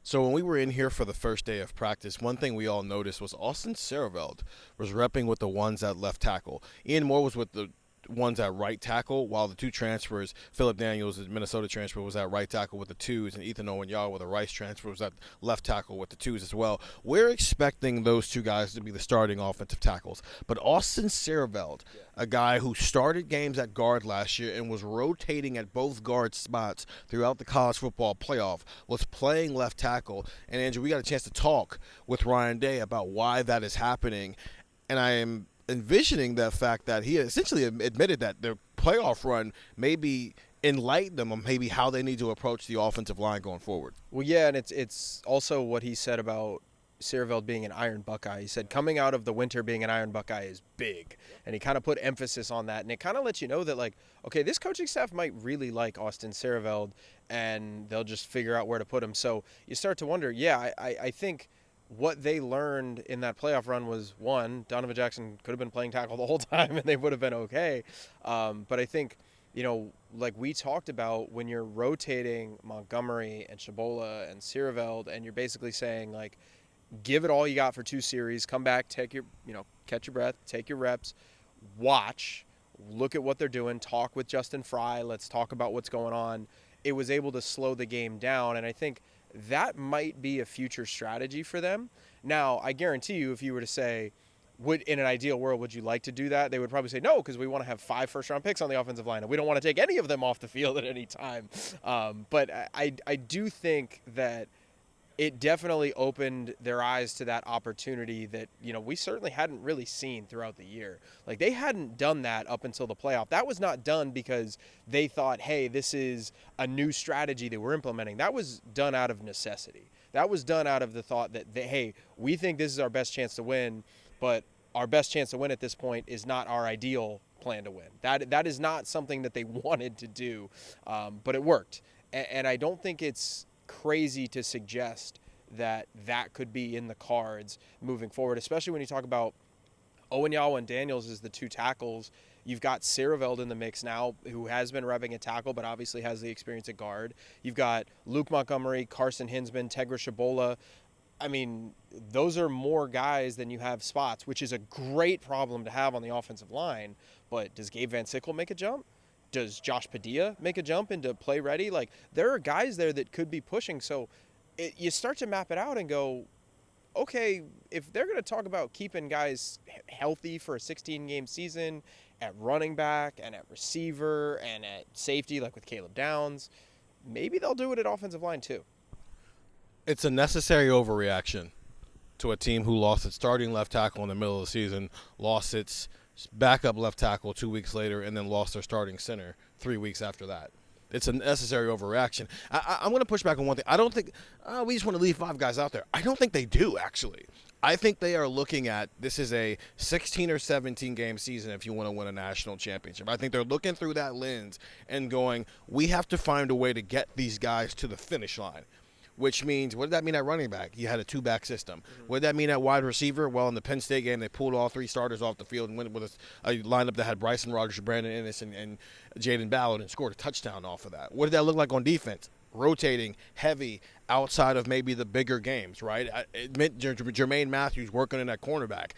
So when we were in here for the first day of practice, one thing we all noticed was Austin Sareveld was repping with the ones at left tackle. Ian Moore was with the ones at right tackle, while the two transfers, Philip Daniels, the Minnesota transfer, was at right tackle with the twos, and Ethan Owanyala with a Rice transfer was at left tackle with the twos as well. We're expecting those two guys to be the starting offensive tackles. But Austin Sareveld, a guy who started games at guard last year and was rotating at both guard spots throughout the college football playoff, was playing left tackle. And Andrew, we got a chance to talk with Ryan Day about why that is happening. And I am envisioning the fact that he essentially admitted that their playoff run maybe enlightened them on maybe how they need to approach the offensive line going forward. Well, yeah, and it's also what he said about Sierveld being an Iron Buckeye. He said coming out of the winter being an Iron Buckeye is big, and he kind of put emphasis on that, and it kind of lets you know that, like, okay, this coaching staff might really like Austin Sierveld, and they'll just figure out where to put him. So you start to wonder, yeah, I think what they learned in that playoff run was, one, Donovan Jackson could have been playing tackle the whole time and they would have been okay. But I think, like we talked about, when you're rotating Montgomery and Chabola and Sierveld, and you're basically saying, like, give it all you got for 2 series, come back, take your, catch your breath, take your reps, watch, look at what they're doing, talk with Justin Fry, let's talk about what's going on. It was able to slow the game down, and I think that might be a future strategy for them. Now, I guarantee you, if you were to say, in an ideal world, would you like to do that? They would probably say no, because we want to have 5 first-round picks on the offensive line, and we don't want to take any of them off the field at any time. But I do think that it definitely opened their eyes to that opportunity that, we certainly hadn't really seen throughout the year. Like, they hadn't done that up until the playoff. That was not done because they thought, hey, this is a new strategy that we're implementing. That was done out of necessity. That was done out of the thought that, hey, we think this is our best chance to win, but our best chance to win at this point is not our ideal plan to win. That is not something that they wanted to do, but it worked. And I don't think it's crazy to suggest that could be in the cards moving forward, especially when you talk about Owanyala and Daniels as the 2 tackles. You've got Sierveld in the mix now, who has been repping at tackle, but obviously has the experience at guard. You've got Luke Montgomery, Carson Hinsman, Tegra Chabola. I mean, those are more guys than you have spots, which is a great problem to have on the offensive line. But does Gabe Van Sickle make a jump? Does Josh Padilla make a jump into play ready? Like, there are guys there that could be pushing. So you start to map it out and go, okay, if they're going to talk about keeping guys healthy for a 16-game season at running back and at receiver and at safety, like with Caleb Downs, maybe they'll do it at offensive line too. It's a necessary overreaction to a team who lost its starting left tackle in the middle of the season, lost its backup left tackle 2 weeks later, and then lost their starting center 3 weeks after that. It's a necessary overreaction. I'm going to push back on one thing. I don't think we just want to leave 5 guys out there. I don't think they do, actually. I think they are looking at this is a 16 or 17 game season if you want to win a national championship. I think they're looking through that lens and going, we have to find a way to get these guys to the finish line. Which means, what did that mean at running back? You had a 2-back system. What did that mean at wide receiver? Well, in the Penn State game, they pulled all 3 starters off the field and went with a lineup that had Bryson Rogers, Brandon Ennis, and Jaden Ballard, and scored a touchdown off of that. What did that look like on defense? Rotating, heavy, outside of maybe the bigger games, right? It meant Jermaine Matthews working in that cornerback.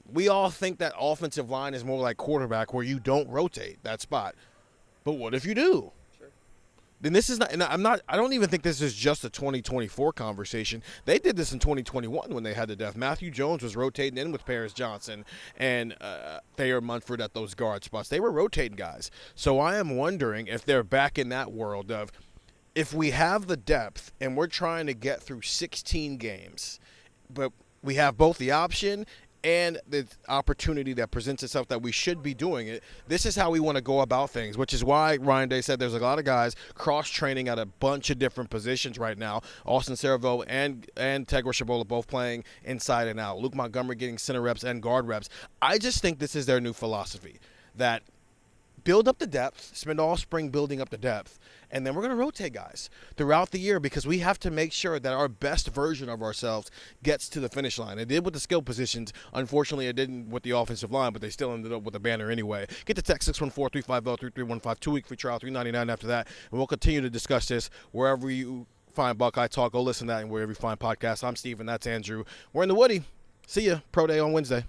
We all think that offensive line is more like quarterback where you don't rotate that spot. But what if you do? Then this is not, and I don't even think this is just a 2024 conversation. They did this in 2021 when they had the death. Matthew Jones was rotating in with Paris Johnson and Thayer Munford at those guard spots. They were rotating guys. So I am wondering if they're back in that world of, if we have the depth and we're trying to get through 16 games, but we have both the option and the opportunity that presents itself that we should be doing it, this is how we want to go about things, which is why Ryan Day said there's a lot of guys cross-training at a bunch of different positions right now. Austin Sierveld and Tegra Chabola both playing inside and out. Luke Montgomery getting center reps and guard reps. I just think this is their new philosophy, that build up the depth, spend all spring building up the depth, and then we're going to rotate guys throughout the year because we have to make sure that our best version of ourselves gets to the finish line. It did with the skill positions. Unfortunately, it didn't with the offensive line, but they still ended up with a banner anyway. Get the text 614-350-3315, 2-week free trial, $3.99 after that, and we'll continue to discuss this wherever you find Buckeye Talk. Go listen to that and wherever you find podcasts. I'm Steven. That's Andrew. We're in the Woody. See ya. Pro Day on Wednesday.